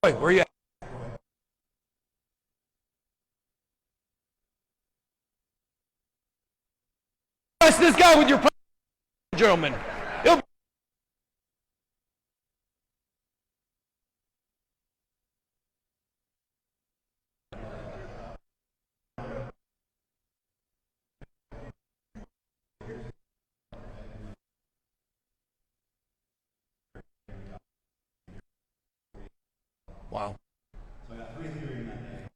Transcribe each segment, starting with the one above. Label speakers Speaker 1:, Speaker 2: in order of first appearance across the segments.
Speaker 1: Wait, where are you at? Ask this guy with your gentlemen. He'll Wow.
Speaker 2: So I got 3 Ethereum that day.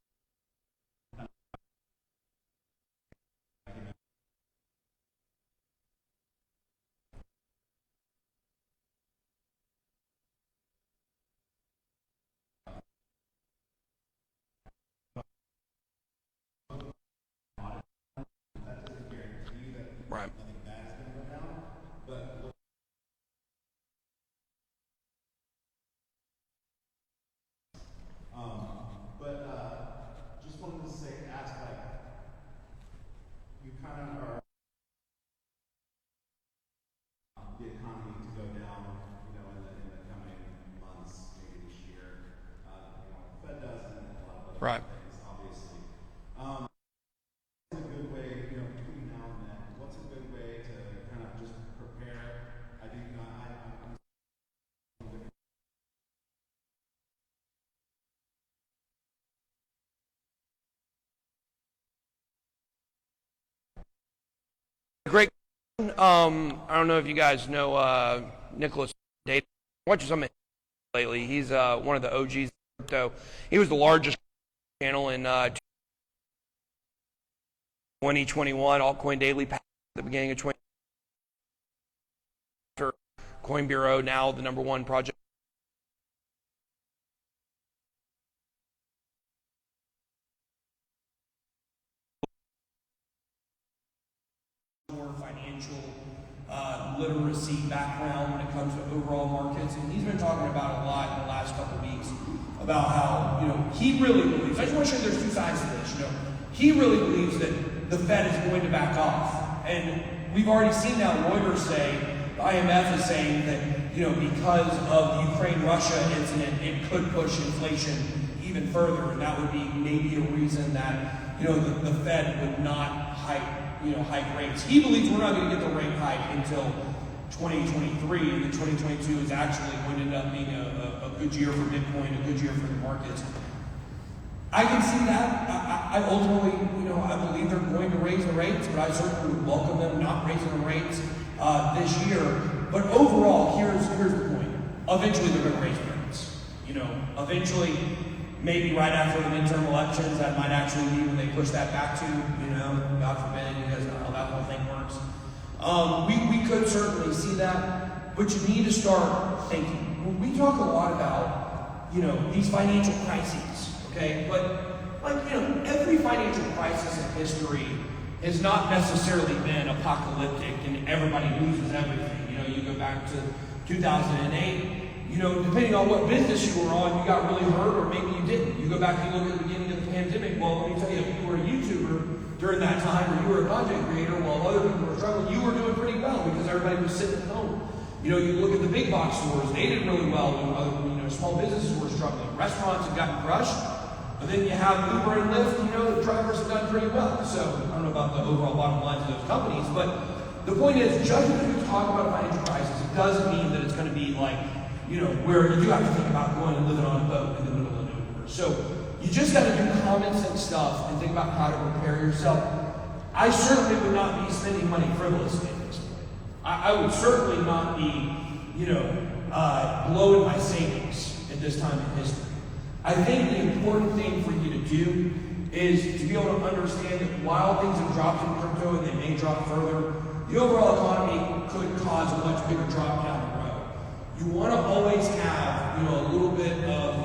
Speaker 2: That doesn't guarantee that
Speaker 1: Right.
Speaker 2: nothing bad is going to go down, but just wanted to ask, like, you kind of are the economy to go down, in the coming months, maybe this year. The Fed does, and a lot of other
Speaker 1: Right.
Speaker 2: things, obviously. What's a good way, between now and then? What's a good way to kind of just prepare? I do, I'm
Speaker 1: Great. I don't know if you guys know Nicholas Data. Watching some of his lately. He's one of the OGs of crypto. He was the largest channel in 2021. Altcoin Daily passed at the beginning of 20. Coin Bureau now the #1 project.
Speaker 3: More financial literacy background when it comes to overall markets, and he's been talking about a lot in the last couple of weeks about how he really believes. I just want to show you there's 2 sides to this. He really believes that the Fed is going to back off, and we've already seen now Reuters say, the IMF is saying that because of the Ukraine-Russia incident, it could push inflation even further, and that would be maybe a reason that the Fed would not hike rates. He believes we're not going to get the rate hike until 2023, and then 2022 is actually going to end up being a good year for Bitcoin, a good year for the markets. I can see that. I ultimately, I believe they're going to raise the rates, but I certainly would welcome them not raising the rates this year. But overall, here's the point. Eventually, they're going to raise rates. Eventually, maybe right after the midterm elections, that might actually be when they push that back to, God forbid, you guys know how that whole thing works. We could certainly see that, but you need to start thinking. We talk a lot about, these financial crises, okay? But, every financial crisis in history has not necessarily been apocalyptic and everybody loses everything. You go back to 2008, depending on what business you were on, you got really hurt or maybe you didn't. You go back and you look at the beginning of the pandemic, well, let me tell you, if you were a YouTuber during that time or you were a content creator while other people were struggling, you were doing pretty well because everybody was sitting at home. You look at the big box stores, they did really well when other, small businesses were struggling. Restaurants have gotten crushed, but then you have Uber and Lyft, the drivers have done pretty well. So I don't know about the overall bottom lines of those companies, but the point is, just because we talk about a financial crisis, it doesn't mean that it's going to be like, where you do have to think about going and living on a boat in the middle of nowhere. So you just got to do common sense stuff and think about how to prepare yourself. I certainly would not be spending money frivolously at this point. I would certainly not be, blowing my savings at this time in history. I think the important thing for you to do is to be able to understand that while things have dropped in crypto and they may drop further, the overall economy could cause a much bigger drop down the road. You want to always have, a little bit of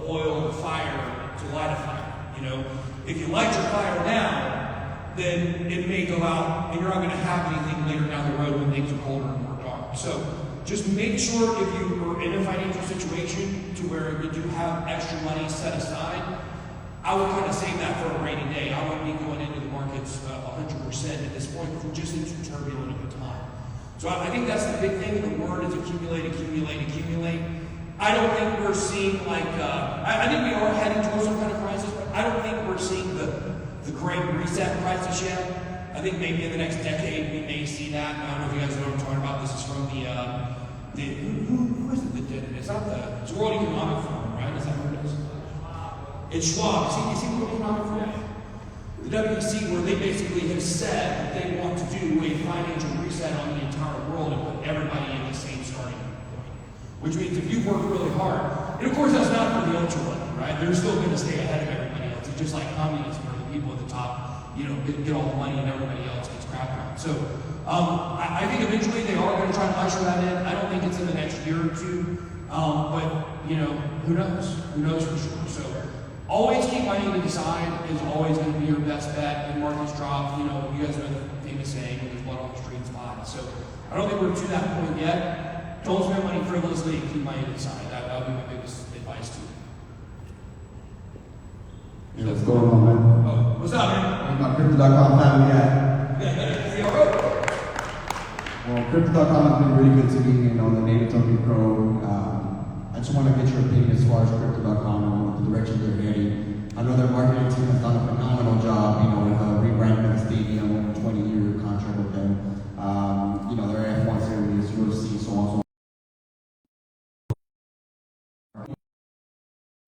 Speaker 3: oil or fire to light a fire. If you light your fire now, then it may go out and you're not going to have anything later down the road when things are colder and more dark. So just make sure if you are in a financial situation to where you do have extra money set aside, I would kind of save that for a rainy day. I wouldn't be going into the markets 100% at this point because we're just in too turbulent of a time. So I think that's the big thing. The word is accumulate, accumulate, accumulate. I don't think we're seeing like, I think we are heading towards some kind of crisis, but I don't think we're seeing the great reset crisis yet. I think maybe in the next decade we may see that. I don't know if you guys know what I'm talking about. This is from who is it that did it? It's not it's World Economic Forum, right? Is that what it is? It's Schwab. Is he World Economic Forum? The WEC, where they basically have said that they want to do a financial reset on the entire world and put everybody in the same starting point. Which means if you work really hard, and of course that's not for the ultra wealthy, right? They're still going to stay ahead of everybody else. It's just like communism, where the people at the top, get all the money and everybody else gets crap out. So I think eventually they are going to try to usher that in. I don't think it's in the next year or two, but who knows? Who knows for sure? So always keep money to the side is always going to be your best bet. When markets drop, you guys know the famous saying, "When there's blood on the streets, buy." So I don't think we're to that point yet. Don't spend money frivolously. Keep money to the side. That would be my biggest advice to you.
Speaker 4: Yeah, what's going on, man?
Speaker 3: Oh, what's up, man?
Speaker 4: I'm not Crypto.com family yet. Well, Crypto.com has been really good to me, and on the Native Token Pro. I just want to get your opinion as far as Crypto.com and what the direction they're heading. I know their marketing team has done a phenomenal job, with rebranding the stadium, over 20-year contract with them. Their F1 series, UFC, so on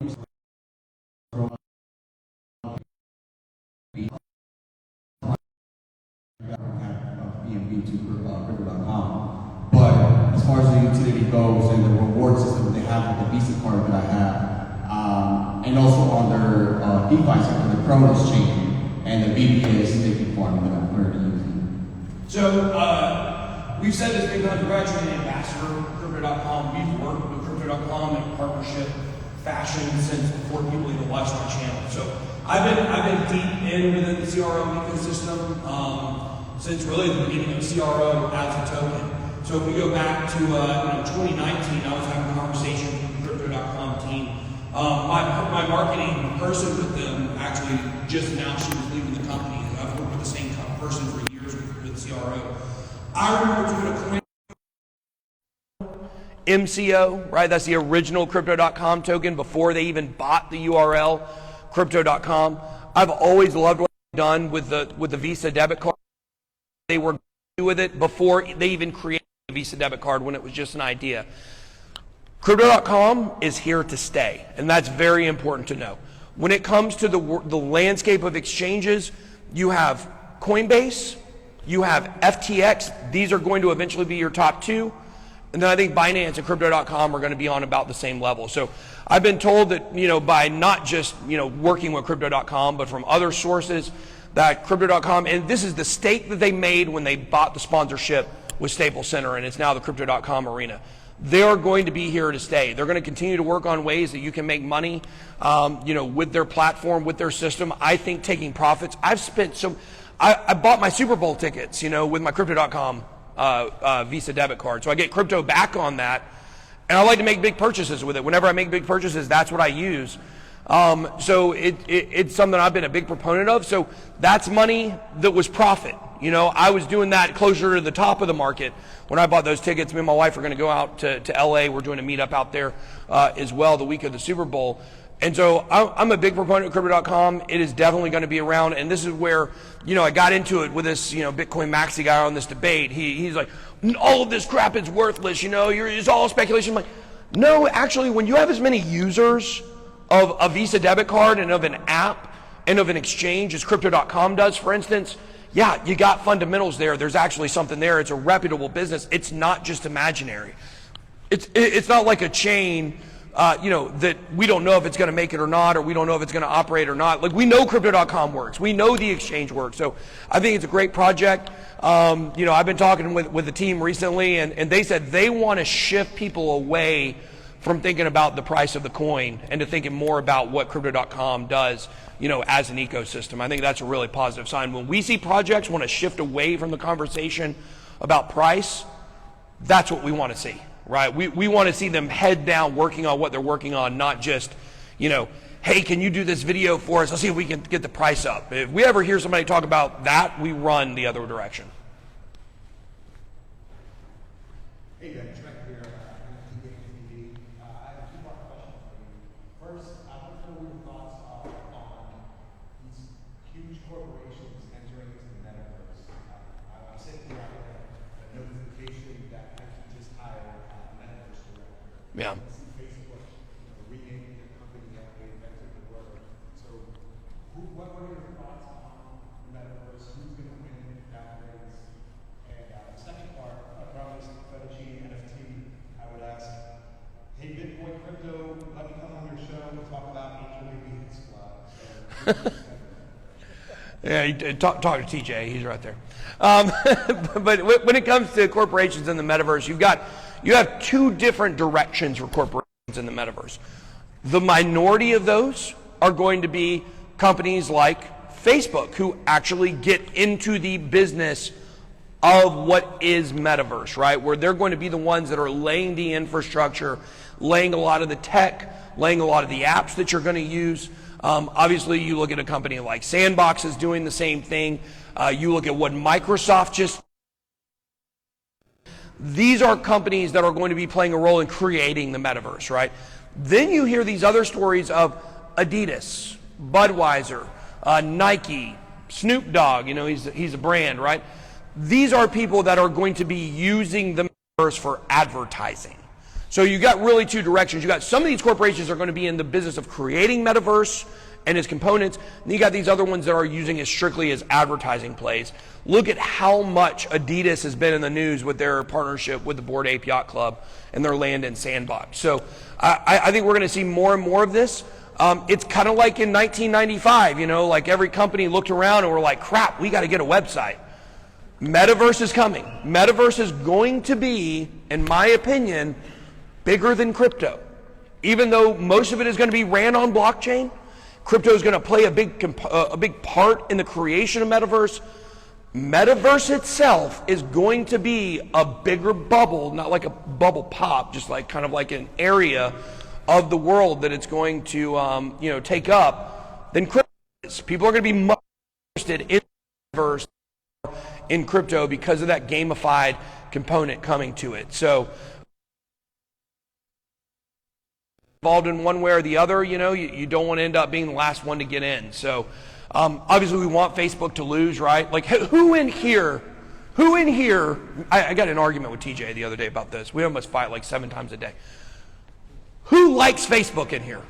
Speaker 4: and so on. Crypto.com. But as far as the utility goes and the reward system that they have with the Visa card that I have, and also on their DeFi sector, the Kronos chain and the BBA staking farm that I'm currently using.
Speaker 3: So we've said this big time, we're actually an ambassador of Crypto.com. We've worked with Crypto.com in partnership fashion since before people even watched my channel. So I've been deep in within the CRO ecosystem since really the beginning of CRO as a token. So if we go back to 2019, I was having a conversation with the Crypto.com team. My marketing person with them actually just announced she was leaving the company. I've worked with the same person for years with CRO. I remember doing a coin
Speaker 1: MCO, right? That's the original Crypto.com token before they even bought the URL Crypto.com. I've always loved what they've done with the Visa debit card. They were with it before they even created the Visa debit card when it was just an idea. Crypto.com is here to stay, and that's very important to know. When it comes to the landscape of exchanges, you have Coinbase, you have FTX. These are going to eventually be your top two. And then I think Binance and Crypto.com are going to be on about the same level. So I've been told that, by not just, working with Crypto.com, but from other sources, that Crypto.com, and this is the stake that they made when they bought the sponsorship with Staples Center, and it's now the Crypto.com arena. They're going to be here to stay. They're going to continue to work on ways that you can make money, with their platform, with their system. I think taking profits. I've spent I bought my Super Bowl tickets, with my Crypto.com Visa debit card. So I get crypto back on that, and I like to make big purchases with it. Whenever I make big purchases, that's what I use. So it's something I've been a big proponent of. So that's money that was profit. I was doing that closer to the top of the market when I bought those tickets. Me and my wife are going to go out to LA. We're doing a meetup out there as well the week of the Super Bowl. And so I'm a big proponent of Crypto.com. It is definitely going to be around. And this is where, I got into it with this, Bitcoin Maxi guy on this debate. He's like, all of this crap is worthless. It's all speculation. I'm like, no, actually, when you have as many users of a Visa debit card and of an app and of an exchange as Crypto.com does, for instance, yeah, you got fundamentals there. There's actually something there. It's a reputable business. It's not just imaginary. It's not like a chain, that we don't know if it's going to make it or not, or we don't know if it's going to operate or not. Like, we know Crypto.com works. We know the exchange works. So I think it's a great project. I've been talking with the team recently, and they said they want to shift people away from thinking about the price of the coin and to thinking more about what Crypto.com does, as an ecosystem. I think that's a really positive sign. When we see projects want to shift away from the conversation about price, that's what we want to see, right? We want to see them head down working on what they're working on, not just, hey, can you do this video for us? Let's see if we can get the price up. If we ever hear somebody talk about that, we run the other direction.
Speaker 2: Hey guys, Trent here. I have
Speaker 1: Yeah.
Speaker 2: Facebook, renaming the company that they invented the word. So, what are your thoughts on the metaverse? Who's going to win that race? And the second part, I promised Fettuccine NFT, I would ask, hey, Bitcoin crypto, let me come on your show and talk about Angel Baby Squad. So,
Speaker 1: Yeah, talk to TJ. He's right there. But when it comes to corporations in the metaverse, you have two different directions for corporations in the metaverse. The minority of those are going to be companies like Facebook, who actually get into the business of what is metaverse, right? Where they're going to be the ones that are laying the infrastructure, laying a lot of the tech, laying a lot of the apps that you're going to use. Obviously, you look at a company like Sandbox is doing the same thing. You look at what Microsoft just... These are companies that are going to be playing a role in creating the metaverse, right? Then you hear these other stories of Adidas, Budweiser, Nike, Snoop Dogg, he's a brand, right? These are people that are going to be using the metaverse for advertising. So you got really two directions. You got some of these corporations are going to be in the business of creating metaverse and its components, and you got these other ones that are using it strictly as advertising plays. Look at how much Adidas has been in the news with their partnership with the Bored Ape Yacht Club and their land in Sandbox. So I think we're going to see more and more of this. It's kind of like in 1995, like every company looked around and were like, crap, we got to get a website. Metaverse is coming. Metaverse is going to be, in my opinion, bigger than crypto. Even though most of it is going to be ran on blockchain, crypto is going to play a big part in the creation of metaverse. Metaverse itself is going to be a bigger bubble, not like a bubble pop, just like kind of like an area of the world that it's going to take up than crypto is. People are going to be much interested in metaverse, in crypto, because of that gamified component coming to it. So involved in one way or the other, you don't want to end up being the last one to get in. So obviously we want Facebook to lose, right? Like who in here, I got in an argument with TJ the other day about this. We almost fight like 7 times a day. Who likes Facebook in here?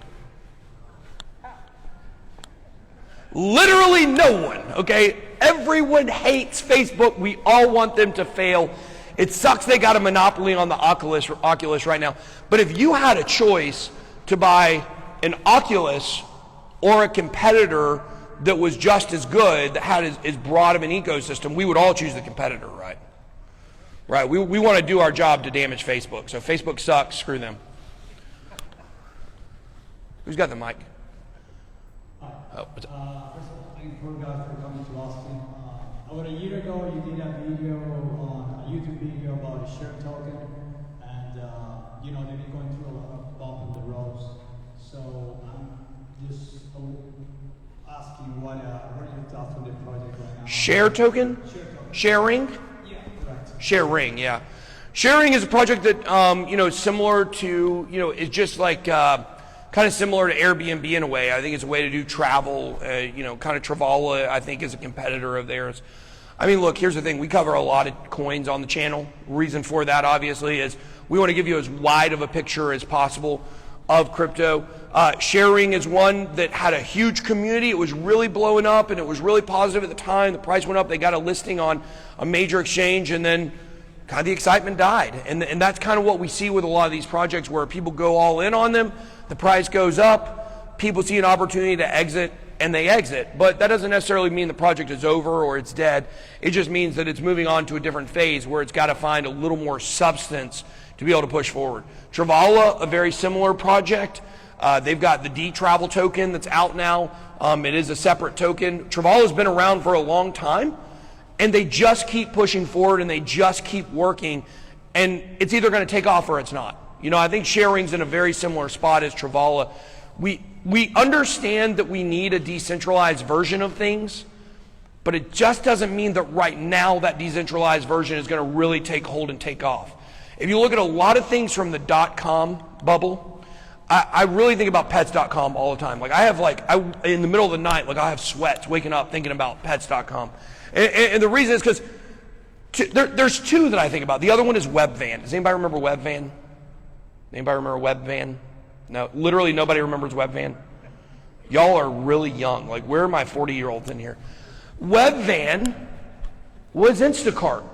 Speaker 1: Literally no one, okay? Everyone hates Facebook. We all want them to fail. It sucks they got a monopoly on the Oculus right now. But if you had a choice to buy an Oculus or a competitor that was just as good, that had as broad of an ecosystem, we would all choose the competitor, right? Right, we want to do our job to damage Facebook. So Facebook sucks, screw them. Who's got the mic?
Speaker 5: Hi.
Speaker 1: Oh, what's up?
Speaker 5: First of all, thank you guys for coming to Austin. About a year ago, you did a video on a YouTube video about a share token, and they've been going through a lot of bump in the roads. So I'm just asking what are your thoughts on the project right now?
Speaker 1: Share token?
Speaker 5: Share token.
Speaker 1: Sharing?
Speaker 5: Yeah, correct.
Speaker 1: Sharing, yeah. Sharing is a project that, similar to, it's just like kind of similar to Airbnb in a way. I think it's a way to do travel. Kind of Travala, I think, is a competitor of theirs. I mean, look, here's the thing. We cover a lot of coins on the channel. Reason for that, obviously, is we want to give you as wide of a picture as possible of crypto. Sharing is one that had a huge community. It was really blowing up, and it was really positive at the time. The price went up. They got a listing on a major exchange, and then kind of the excitement died. And that's kind of what we see with a lot of these projects, where people go all in on them. The price goes up. People see an opportunity to exit, and they exit. But that doesn't necessarily mean the project is over or it's dead. It just means that it's moving on to a different phase where it's got to find a little more substance to be able to push forward. Travala, a very similar project. They've got the D-Travel token that's out now. It is a separate token. Travala's been around for a long time, and they just keep pushing forward, and they just keep working, and it's either going to take off or it's not. I think Sharing's in a very similar spot as Travala. We understand that we need a decentralized version of things, but it just doesn't mean that right now that decentralized version is going to really take hold and take off. If you look at a lot of things from the .com bubble, I really think about pets.com all the time. Like in the middle of the night, I have sweats waking up thinking about pets.com. And the reason is because there's two that I think about. The other one is Webvan. Does anybody remember Webvan? Anybody remember Webvan? No, literally nobody remembers Webvan. Y'all are really young. Like, where are my 40-year-olds in here? Webvan was Instacart.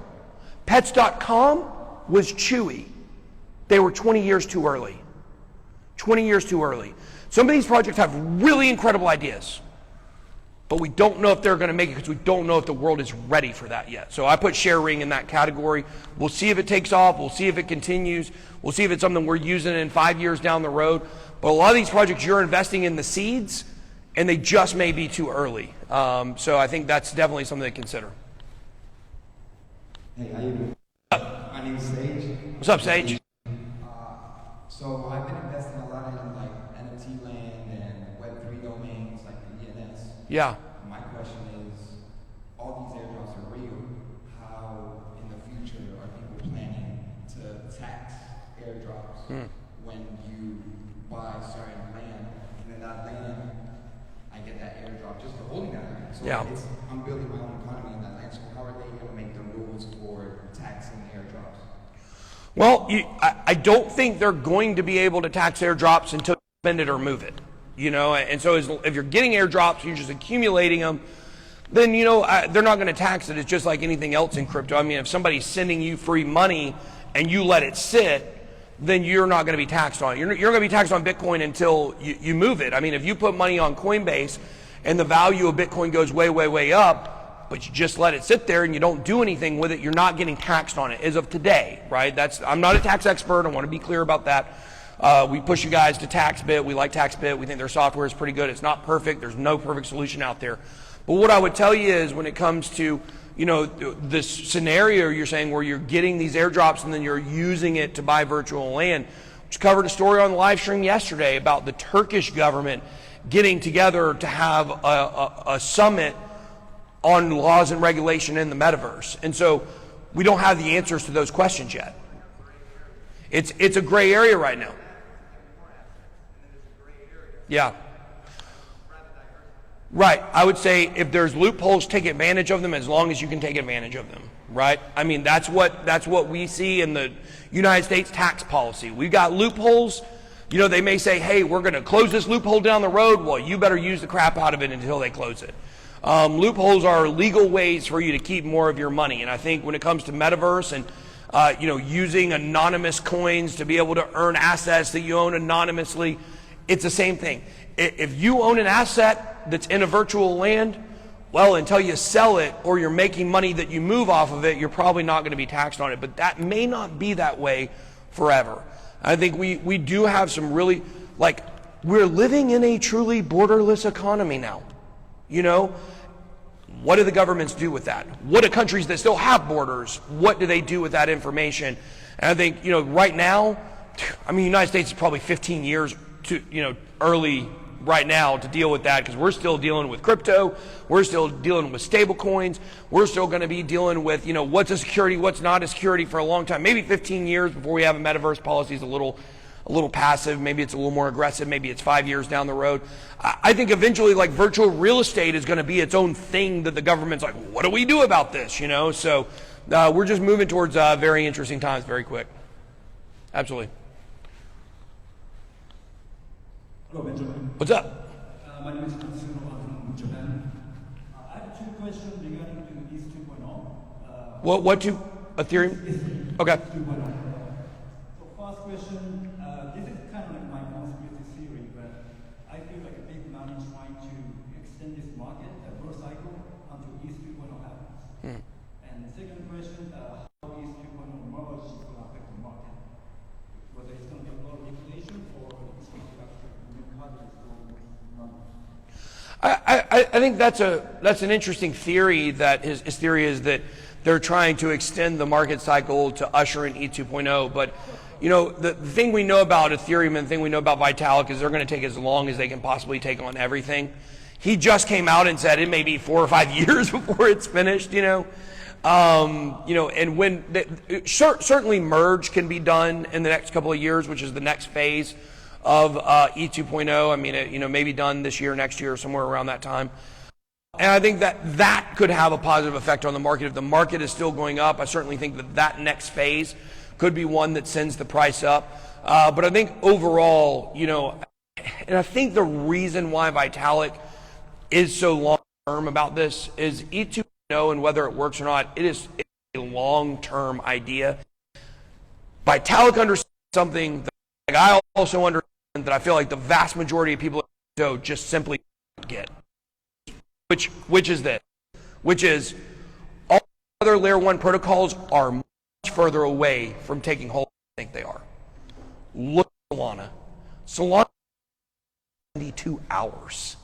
Speaker 1: Pets.com was Chewy. They were 20 years too early. 20 years too early. Some of these projects have really incredible ideas, but we don't know if they're going to make it because we don't know if the world is ready for that yet. So I put ShareRing in that category. We'll see if it takes off. We'll see if it continues. We'll see if it's something we're using in 5 years down the road. But a lot of these projects, you're investing in the seeds, and they just may be too early. So I think that's definitely something to consider.
Speaker 6: Hey, how you doing? My name is Sage.
Speaker 1: What's up, Sage?
Speaker 6: So I've been investing a lot in like NFT land and Web3 domains like the ENS.
Speaker 1: Yeah.
Speaker 6: My question is, all these airdrops are real. How in the future are people planning to tax airdrops when you buy certain land, and then that land, I get that airdrop just for holding that land. So
Speaker 1: Yeah.
Speaker 6: I'm building my own economy in that land. So how are they going to make the rules for taxing airdrops?
Speaker 1: Well, I don't think they're going to be able to tax airdrops until you spend it or move it. You know, and so if you're getting airdrops, you're just accumulating them, then, you know, they're not going to tax it. It's just like anything else in crypto. I mean, if somebody's sending you free money and you let it sit, then you're not going to be taxed on it. You're going to be taxed on Bitcoin until you move it. I mean, if you put money on Coinbase and the value of Bitcoin goes way, way, way up, but you just let it sit there and you don't do anything with it, you're not getting taxed on it as of today, right? I'm not a tax expert. I want to be clear about that. We push you guys to TaxBit. We like TaxBit. We think their software is pretty good. It's not perfect. There's no perfect solution out there. But what I would tell you is when it comes to, you know, this scenario you're saying where you're getting these airdrops and then you're using it to buy virtual land, which covered a story on the live stream yesterday about the Turkish government getting together to have a summit on laws and regulation in the metaverse. And so we don't have the answers to those questions yet. It's a gray area right now. Yeah. Right. I would say if there's loopholes, take advantage of them as long as you can take advantage of them. Right? I mean, that's what we see in the United States tax policy. We've got loopholes. You know, they may say, hey, we're going to close this loophole down the road. Well, you better use the crap out of it until they close it. Loopholes are legal ways for you to keep more of your money. And I think when it comes to Metaverse and, you know, using anonymous coins to be able to earn assets that you own anonymously, it's the same thing. If you own an asset that's in a virtual land, well, until you sell it or you're making money that you move off of it, you're probably not going to be taxed on it. But that may not be that way forever. I think we do have some really, like, we're living in a truly borderless economy now. You know, what do the governments do with that? What do countries that still have borders, what do they do with that information? And I think, you know, right now, I mean, the United States is probably 15 years to, you know, early right now to deal with that because we're still dealing with crypto, we're still dealing with stable coins, we're still going to be dealing with, you know, what's a security, what's not a security for a long time. Maybe 15 years before we have a metaverse policy is a little passive, maybe it's a little more aggressive, maybe it's 5 years down the road. I think eventually, like, virtual real estate is going to be its own thing that the government's like, what do we do about this, you know? So we're just moving towards very interesting times very quick. Absolutely.
Speaker 5: Hello, Benjamin.
Speaker 1: What's up?
Speaker 5: My name is Katsuro. I'm from Japan. I have two questions regarding to ETH 2.0.
Speaker 1: What to? Ethereum? Okay.
Speaker 5: 2.0. So first question, this is kind of like my conspiracy theory, but I feel like a big money is trying to extend this market, growth cycle, until ETH 2.0 happens. And the second question, how ETH 2.0 merge will affect the market? Whether it's going to be a lot of liquidation or it's going to actually new projects going run.
Speaker 1: I think that's an interesting theory. That his theory is that they're trying to extend the market cycle to usher in ETH 2.0. But, you know, the thing we know about Ethereum and the thing we know about Vitalik is they're going to take as long as they can possibly take on everything. He just came out and said it may be 4 or 5 years before it's finished, you know. You know, and when certainly merge can be done in the next couple of years, which is the next phase of ETH 2.0. I mean, you know, maybe done this year, next year, somewhere around that time. And I think that could have a positive effect on the market. If the market is still going up, I certainly think that next phase could be one that sends the price up. But I think overall, and I think the reason why Vitalik is so long term about this is E2.0, and whether it works or not, it's a long term idea. Vitalik understands something that I also understand, that I feel like the vast majority of people just simply don't get, which is this, which is all other layer 1 protocols are much further away from taking hold than I think they are. Look at Solana. Solana 72 hours.